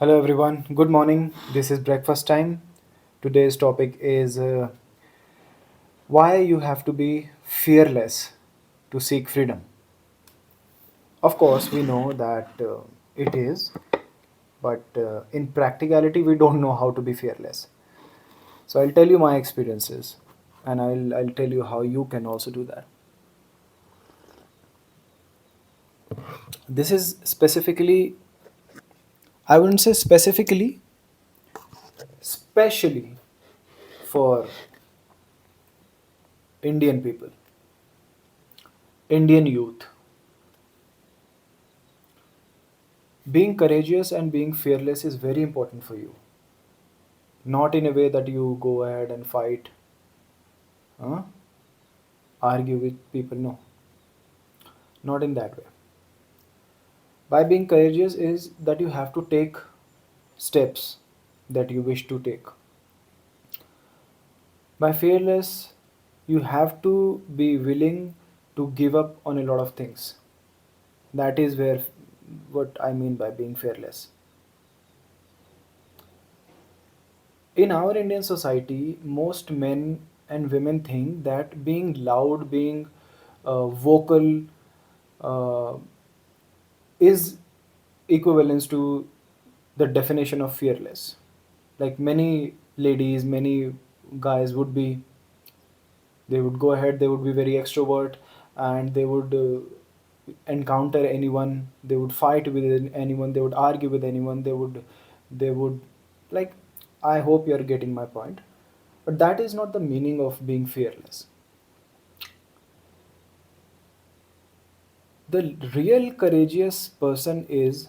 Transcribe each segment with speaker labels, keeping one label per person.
Speaker 1: Hello everyone. Good morning. This is breakfast time. Today's topic is why you have to be fearless to seek freedom. Of course, we know that it is, but in practicality, we don't know how to be fearless. So I'll tell you my experiences, and I'll tell you how you can also do that. This is specifically, I wouldn't say specifically, specially for Indian people, Indian youth. Being courageous and being fearless is very important for you. Not in a way that you go ahead and fight, huh? Argue with people. No, not in that way. By being courageous is that you have to take steps that you wish to take. By fearless, you have to be willing to give up on a lot of things. That is where what I mean by being fearless. In our Indian society, most men and women think that being loud, being vocal, uh, is equivalence to the definition of fearless. Like many ladies, many guys would be, they would go ahead, they would be very extrovert, and they would encounter anyone, they would fight with anyone, they would argue with anyone, they would like. I hope you are getting my point. But that is not the meaning of being fearless. The real courageous person is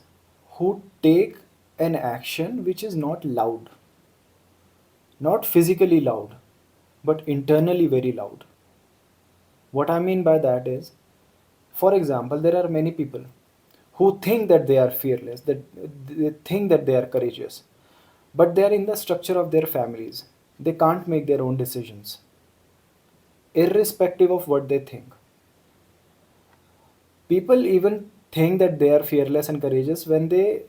Speaker 1: who take an action which is not loud, not physically loud, but internally very loud. What I mean by that is, for example, there are many people who think that they are fearless, that they think that they are courageous, but they are in the structure of their families. They can't make their own decisions, irrespective of what they think. People even think that they are fearless and courageous when they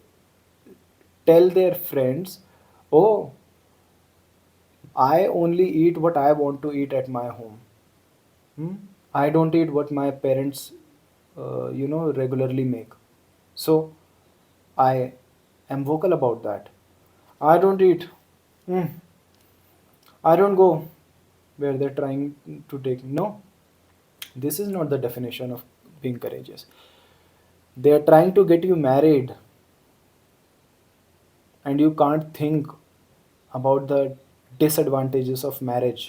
Speaker 1: tell their friends, "Oh, I only eat what I want to eat at my home. Hmm? I don't eat what my parents, regularly make. So I am vocal about that. I don't eat. Hmm. I don't go where they're trying to take." No, this is not the definition of being courageous. They are trying to get you married, and you can't think about the disadvantages of marriage.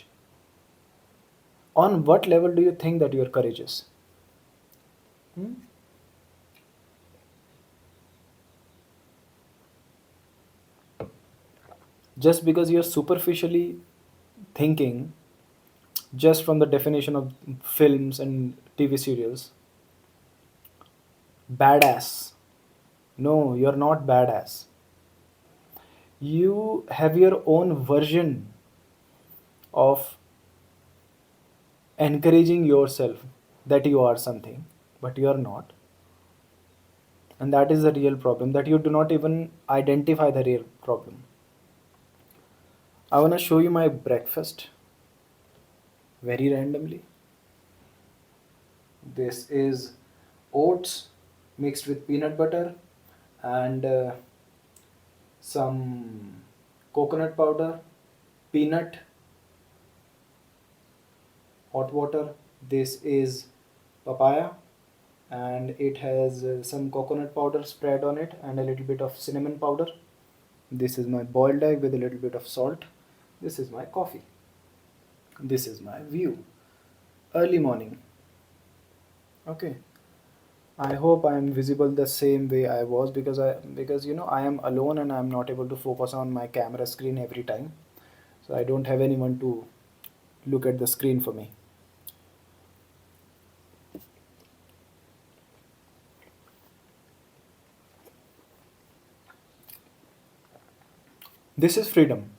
Speaker 1: On what level do you think that you are courageous? Hmm? Just because you're superficially thinking, just from the definition of films and TV serials, badass. No, you're not badass. You have your own version of encouraging yourself that you are something, but you are not. And that is the real problem, that you do not even identify the real problem. I want to show you my breakfast very randomly. This is oats mixed with peanut butter and some coconut powder, peanut, hot water. This is papaya, and it has some coconut powder spread on it and a little bit of cinnamon powder. This is my boiled egg with a little bit of salt. This is my coffee. This is my view. Early morning. Okay. I hope I am visible the same way I was, because I am alone and I am not able to focus on my camera screen every time. So I don't have anyone to look at the screen for me. This is freedom.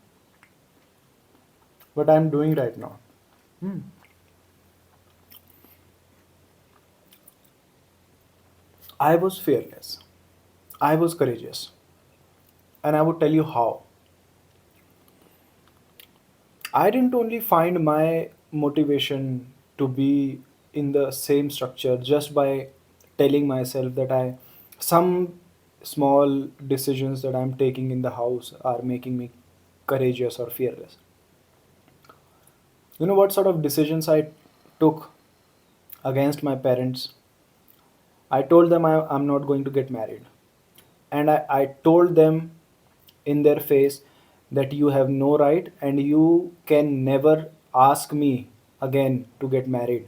Speaker 1: What I am doing right now. Hmm. I was fearless. I was courageous. and I would tell you how. I didn't only find my motivation to be in the same structure just by telling myself that I some small decisions that I'm taking in the house are making me courageous or fearless. You know what sort of decisions I took against my parents? I told them I'm not going to get married. And I told them in their face that you have no right and you can never ask me again to get married.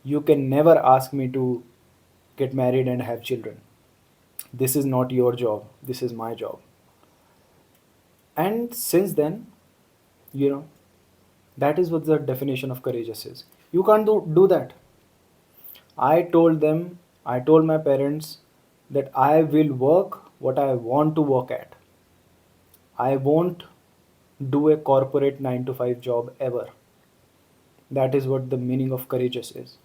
Speaker 1: You can never ask me to get married and have children. This is not your job. This is my job. And since then, you know, that is what the definition of courageous is. You can't do that. I told them, I told my parents that I will work what I want to work at. I won't do a corporate 9 to 5 job ever. That is what the meaning of courageous is.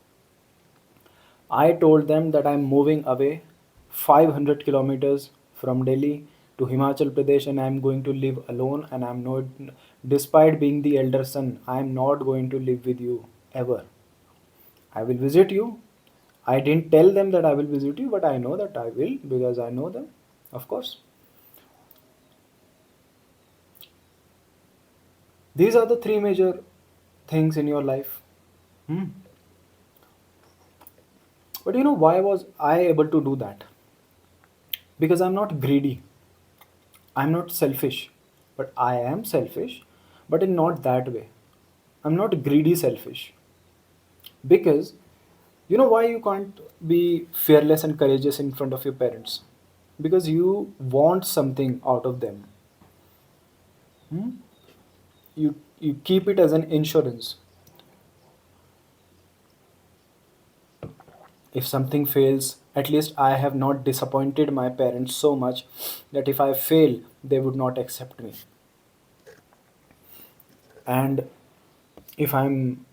Speaker 1: I told them that I'm moving away 500 kilometers from Delhi to Himachal Pradesh and I'm going to live alone and I'm not, despite being the elder son, I'm not going to live with you ever. I will visit you. I didn't tell them that I will visit you, but I know that I will because I know them, of course. These are the three major things in your life. Hmm. But you know why was I able to do that? Because I'm not greedy. I'm not selfish. But I am selfish, but in not that way. I'm not greedy selfish. Because you know why you can't be fearless and courageous in front of your parents? Because you want something out of them. Hmm? You keep it as an insurance. If something fails, at least I have not disappointed my parents so much that if I fail, they would not accept me. And if I'm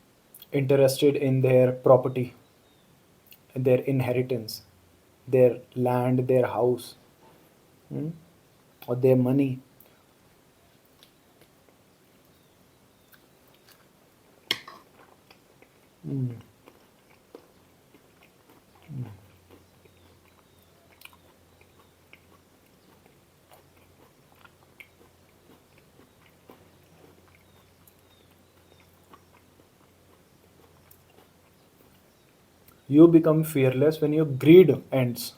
Speaker 1: interested in their property, their inheritance, their land, their house, hmm, or their money, hmm, you become fearless when your greed ends.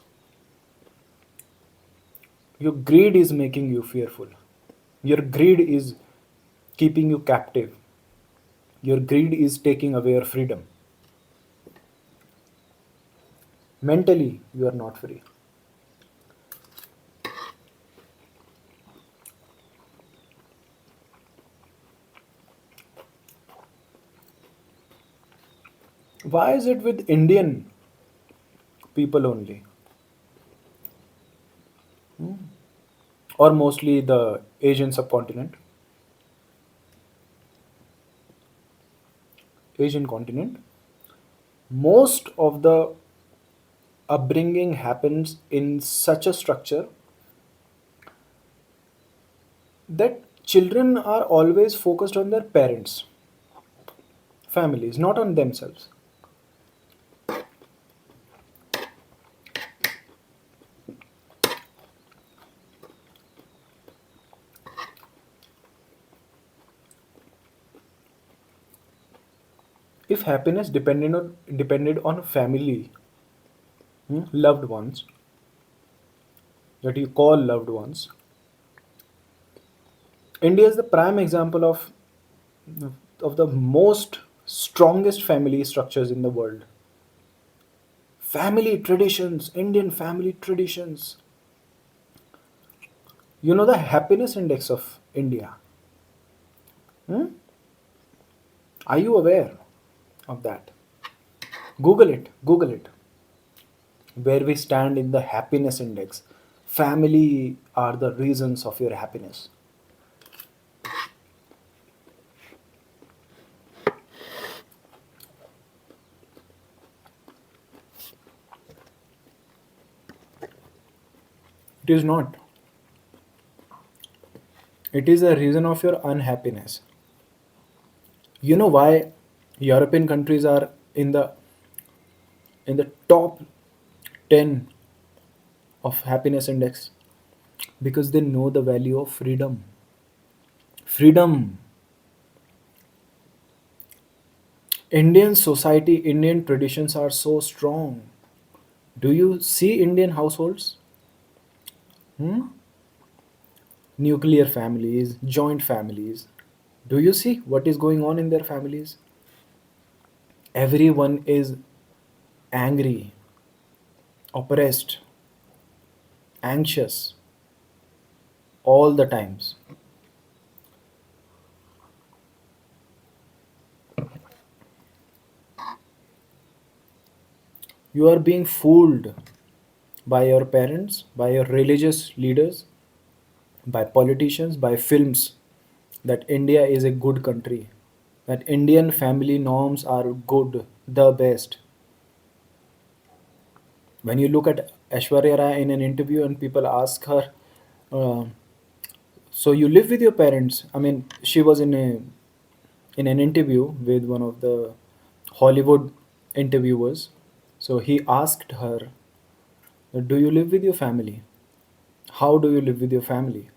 Speaker 1: Your greed is making you fearful. Your greed is keeping you captive. Your greed is taking away your freedom. Mentally, you are not free. Why is it with Indian people only? Or mostly the Asian subcontinent, Asian continent? Most of the upbringing happens in such a structure that children are always focused on their parents, families, not on themselves. If happiness depended on family, loved ones that you call loved ones, India is the prime example of the most strongest family structures in the world. Family traditions, Indian family traditions. You know the happiness index of India. Hmm? Are you aware of that? Google it. Google it. Where we stand in the happiness index. Family are the reasons of your happiness. It is not. It is a reason of your unhappiness. You know why European countries are in the top 10 of happiness index? Because they know the value of freedom. Freedom. Indian society, Indian traditions are so strong. Do you see Indian households? Hmm? Nuclear families, joint families. Do you see what is going on in their families? Everyone is angry, oppressed, anxious all the times. You are being fooled by your parents, by your religious leaders, by politicians, by films that India is a good country, that Indian family norms are good, the best. When you look at Aishwarya Rai in an interview and people ask her, uh, "So you live with your parents?" I mean, she was in an interview with one of the Hollywood interviewers. So he asked her, "Do you live with your family? How do you live with your family?"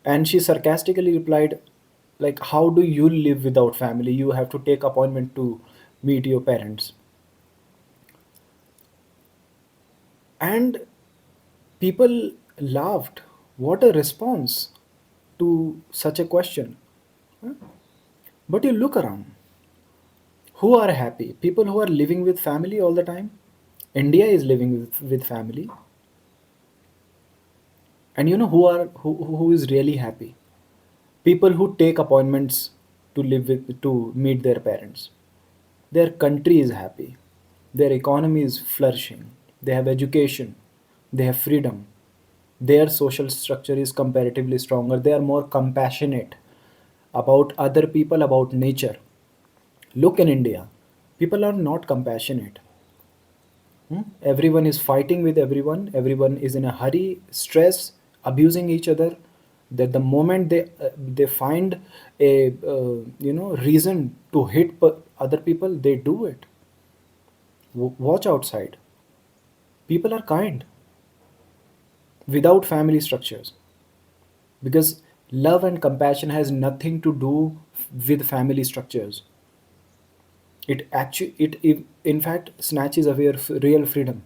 Speaker 1: And she sarcastically replied, like, how do you live without family? You have to take appointment to meet your parents. And people laughed. What a response to such a question. Huh? But you look around. Who are happy? People who are living with family all the time. India is living with family. And you know who is really happy? People who take appointments to live with to meet their parents. Their country is happy. Their economy is flourishing. They have education. They have freedom. Their social structure is comparatively stronger. They are more compassionate about other people, about nature. Look in India. People are not compassionate. Everyone is fighting with everyone. Everyone is in a hurry, stress, abusing each other. That the moment they find a reason to hit other people, they do it. Watch outside. People are kind without family structures, because love and compassion has nothing to do with family structures. It in fact snatches away your real freedom.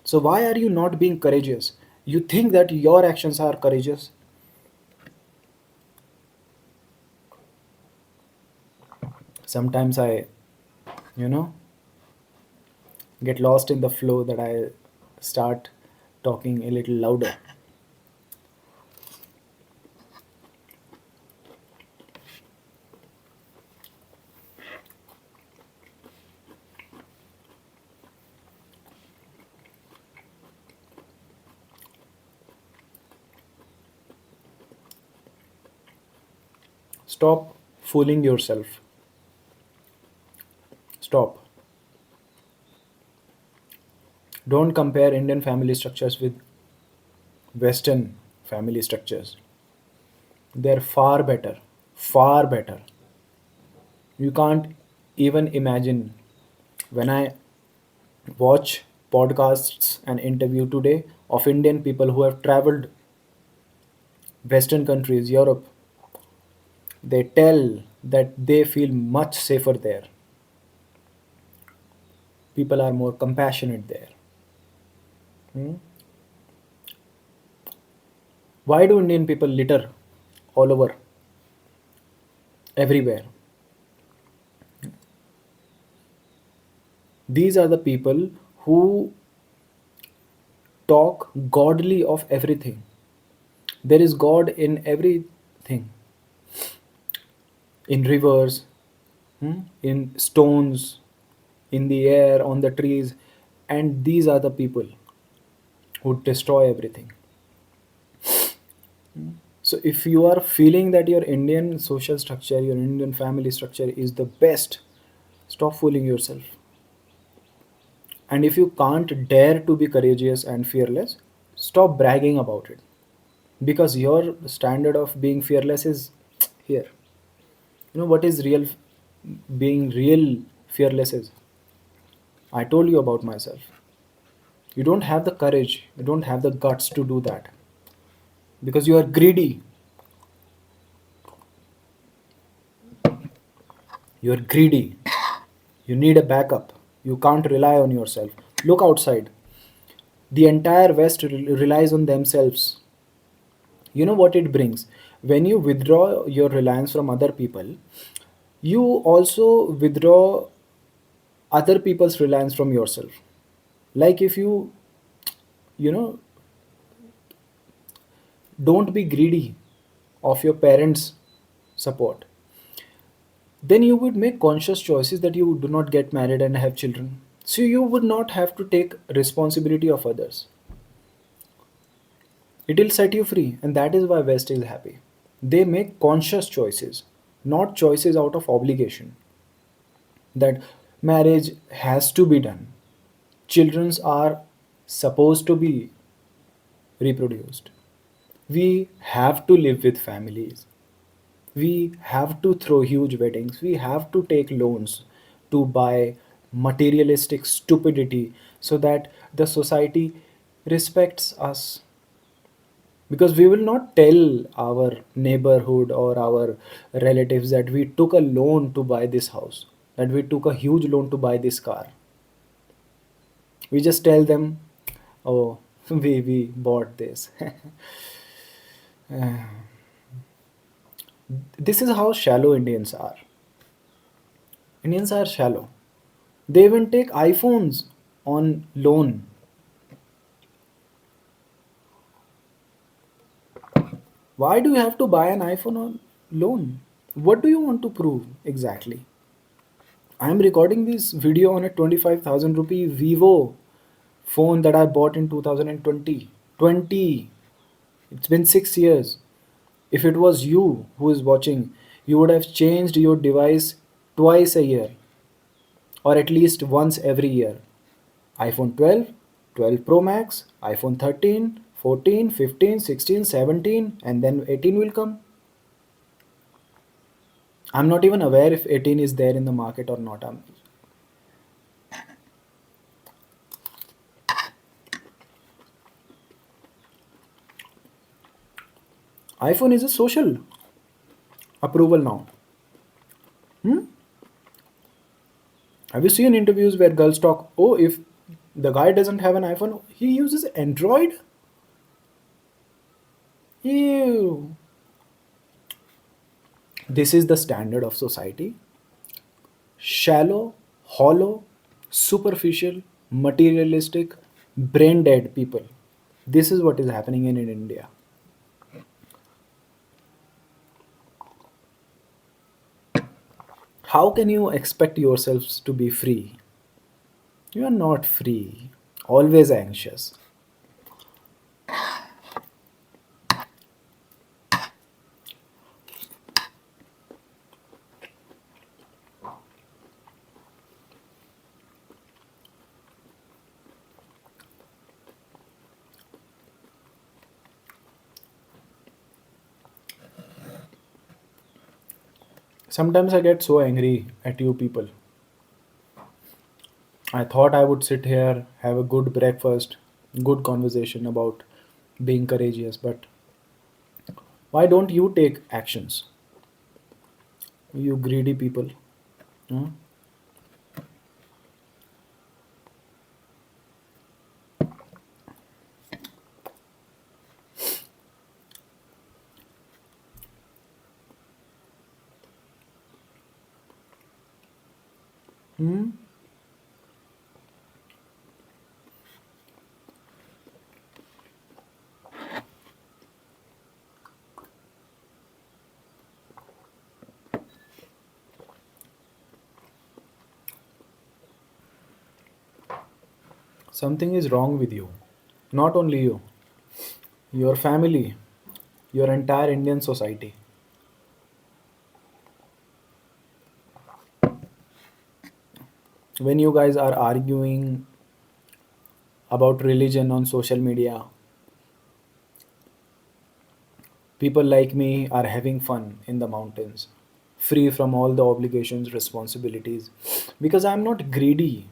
Speaker 1: So why are you not being courageous? You think that your actions are courageous? Sometimes I, you know, get lost in the flow that I start talking a little louder. Stop fooling yourself. Stop. Don't compare Indian family structures with Western family structures. They're far better. Far better. You can't even imagine. When I watch podcasts and interview today of Indian people who have traveled Western countries, Europe, they tell that they feel much safer there. People are more compassionate there. Hmm? Why do Indian people litter all over, everywhere? These are the people who talk godly of everything. There is God in everything, in rivers, in stones, in the air, on the trees, and these are the people who destroy everything. So, if you are feeling that your Indian social structure, your Indian family structure is the best, stop fooling yourself. And if you can't dare to be courageous and fearless, stop bragging about it. because your standard of being fearless is here. You know what is real being real fearless is? I told you about myself. You don't have the courage, you don't have the guts to do that because you are greedy. You are greedy. You need a backup. You can't rely on yourself. Look outside. The entire West relies on themselves. You know what it brings? When you withdraw your reliance from other people, you also withdraw other people's reliance from yourself. Like if you know, don't be greedy of your parents' support, then you would make conscious choices that you do not get married and have children. So you would not have to take responsibility of others. It will set you free, and that is why West is happy. They make conscious choices, not choices out of obligation. That marriage has to be done. Children are supposed to be reproduced. We have to live with families. We have to throw huge weddings. We have to take loans to buy materialistic stupidity so that the society respects us. Because we will not tell our neighborhood or our relatives that we took a loan to buy this house, that we took a huge loan to buy this car. We just tell them, oh, we bought this. This is how shallow Indians are. Indians are shallow. They even take iPhones on loan. Why do you have to buy an iPhone on loan? What do you want to prove exactly? I am recording this video on a 25,000 rupee Vivo phone that I bought in 2020. 20. It's been 6 years. If it was you who is watching, you would have changed your device twice a year or at least once every year. iPhone 12, 12 Pro Max, iPhone 13, 14, 15, 16, 17, and then 18 will come. I'm not even aware if 18 is there in the market or not. iPhone is a social approval now. Hmm? Have you seen interviews where girls talk, oh, if the guy doesn't have an iPhone, he uses Android? Ew. This is the standard of society. Shallow, hollow, superficial, materialistic, brain dead people. This is what is happening in India. How can you expect yourselves to be free? You are not free, always anxious. Sometimes I get so angry at you people. I thought I would sit here, have a good breakfast, good conversation about being courageous, but why don't you take actions? You greedy people. Huh? Hmm? Something is wrong with you. Not only you, your family, your entire Indian society. When you guys are arguing about religion on social media, People like me are having fun in the mountains, free from all the obligations, responsibilities. Because I'm not greedy.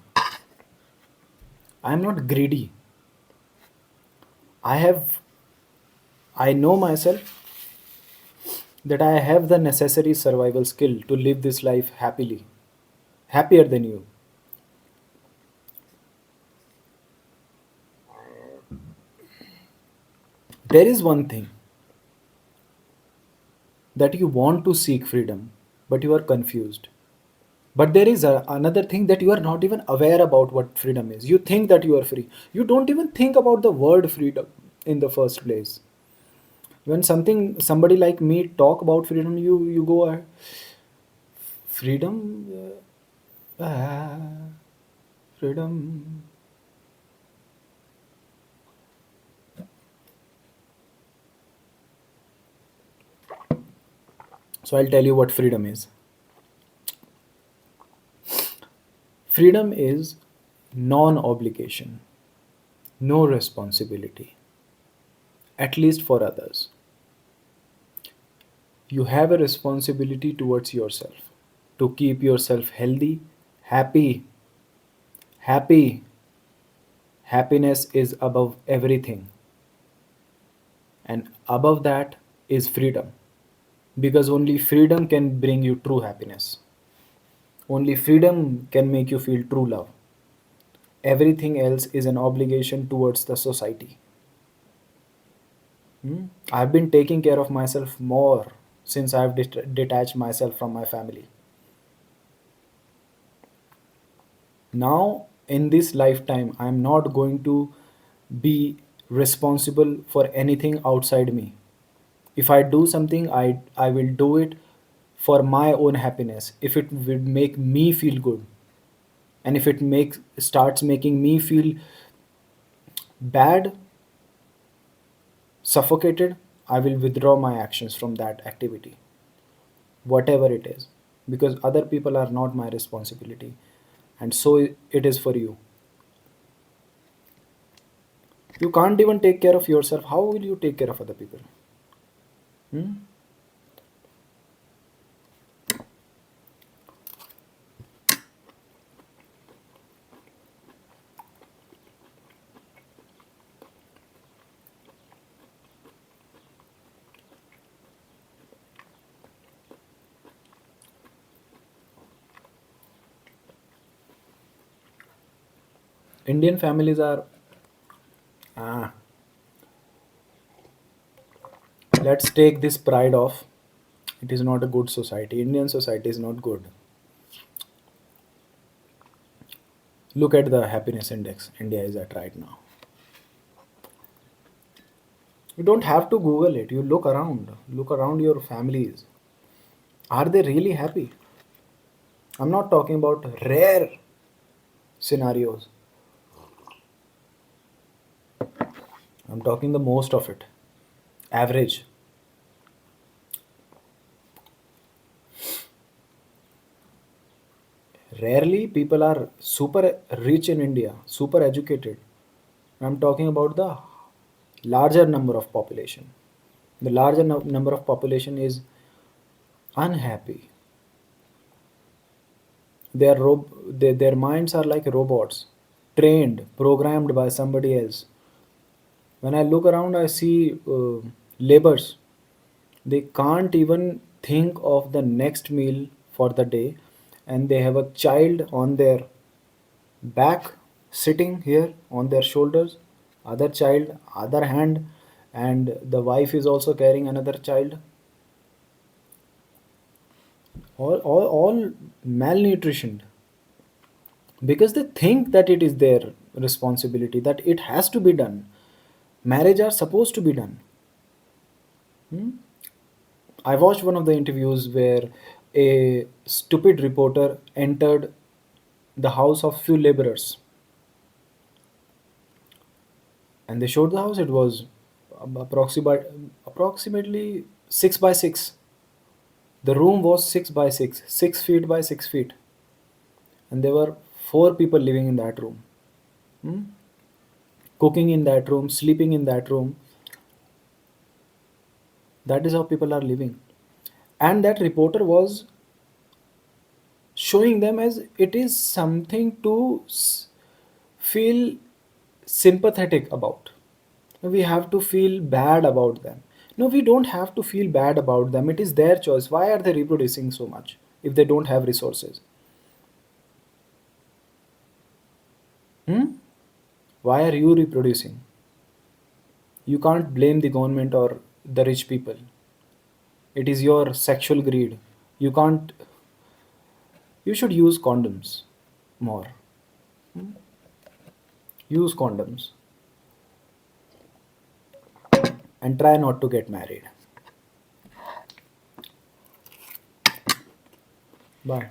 Speaker 1: I'm not greedy. I have, I know myself that I have the necessary survival skill to live this life happily, happier than you. There is one thing that you want to seek freedom, but you are confused. But there is another thing that you are not even aware about what freedom is. You think that you are free. You don't even think about the word freedom in the first place. When somebody like me talk about freedom, you go freedom, freedom. So I'll tell you what freedom is. Freedom is non obligation, no responsibility, at least for others. You have a responsibility towards yourself to keep yourself healthy, happy. Happy. Happiness is above everything, and above that is freedom, because only freedom can bring you true happiness. Only freedom can make you feel true love. Everything else is an obligation towards the society. Hmm? I've been taking care of myself more since I've detached myself from my family. Now, in this lifetime, I'm not going to be responsible for anything outside me. If I do something, I will do it for my own happiness. If it will make me feel good, and if it makes starts making me feel bad, suffocated, I will withdraw my actions from that activity, whatever it is, because other people are not my responsibility, and so it is for you. You can't even take care of yourself. How will you take care of other people? Hmm? Indian families are, ah, let's take this pride off. It is not a good society. Indian society is not good. Look at the happiness index India is at right now. You don't have to Google it. You look around. Look around your families. Are they really happy? I'm not talking about rare scenarios. I'm talking the most of it. Average. Rarely people are super rich in India, super educated. I'm talking about the larger number of population. The larger number of population is unhappy. Their minds are like robots, trained, programmed by somebody else. When I look around, I see laborers. They can't even think of the next meal for the day, and they have a child on their back, sitting here on their shoulders, other child, other hand, and the wife is also carrying another child. All malnutrition, because they think that it is their responsibility, that it has to be done. Marriage are supposed to be done. Hmm? I watched one of the interviews where a stupid reporter entered the house of few laborers, and they showed the house. It was approximately 6 by 6. The room was 6 by 6, 6 feet by 6 feet, and there were four people living in that room. Hmm? Cooking in that room, sleeping in that room. That is how people are living. And that reporter was showing them as it is something to feel sympathetic about. We have to feel bad about them. No, we don't have to feel bad about them. It is their choice. Why are they reproducing so much if they don't have resources? Hmm? Why are you reproducing? You can't blame the government or the rich people. It is your sexual greed. You can't. You should use condoms more. Use condoms and try not to get married. Bye.